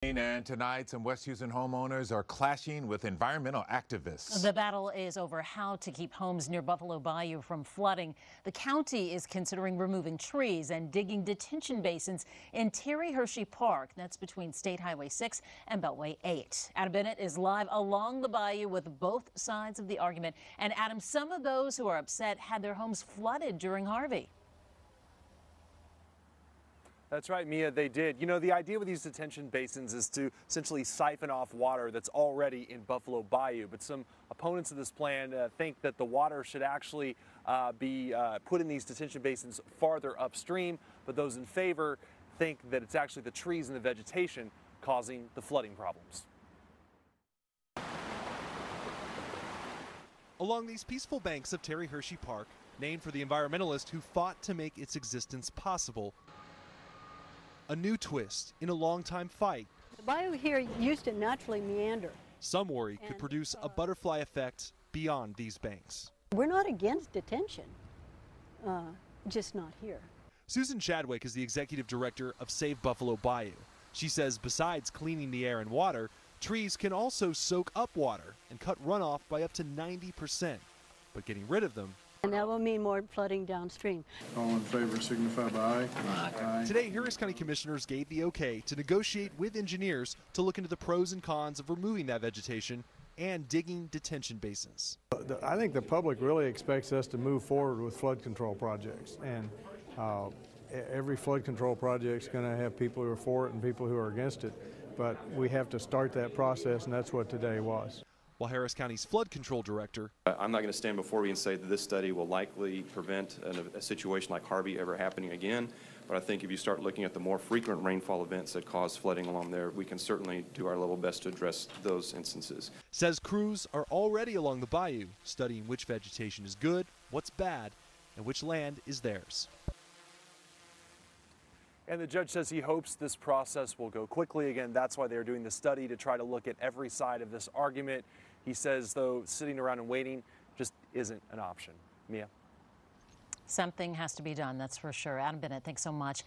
And tonight, some West Houston homeowners are clashing with environmental activists. The battle is over how to keep homes near Buffalo Bayou from flooding. The county is considering removing trees and digging detention basins in Terry Hershey Park. That's between State Highway 6 and Beltway 8. Adam Bennett is live along the bayou with both sides of the argument. And Adam, some of those who are upset had their homes flooded during Harvey. That's right, Mia, they did. You know, the idea with these detention basins is to essentially siphon off water that's already in Buffalo Bayou. But some opponents of this plan think that the water should actually be put in these detention basins farther upstream. But those in favor think that it's actually the trees and the vegetation causing the flooding problems. Along these peaceful banks of Terry Hershey Park, named for the environmentalist who fought to make its existence possible, a new twist in a long-time fight. The bayou here used to naturally meander. Some worry could produce a butterfly effect beyond these banks. We're not against detention, just not here. Susan Chadwick is the executive director of Save Buffalo Bayou. She says besides cleaning the air and water, trees can also soak up water and cut runoff by up to 90%. But getting rid of them, And that will mean more flooding downstream. All in favor signify by aye. Aye. Today, Harris County commissioners gave the okay to negotiate with engineers to look into the pros and cons of removing that vegetation and digging detention basins. I think the public really expects us to move forward with flood control projects, and every flood control project is going to have people who are for it and people who are against it, but we have to start that process, and that's what today was. While Harris County's flood control director, I'm not going to stand before you and say that this study will likely prevent a situation like Harvey ever happening again, but I think if you start looking at the more frequent rainfall events that cause flooding along there, we can certainly do our level best to address those instances. says crews are already along the bayou studying which vegetation is good, what's bad, and which land is theirs. And the judge says he hopes this process will go quickly. Again, that's why they're doing the study, to try to look at every side of this argument. He says, though, sitting around and waiting just isn't an option. Mia? Something has to be done, that's for sure. Adam Bennett, thanks so much.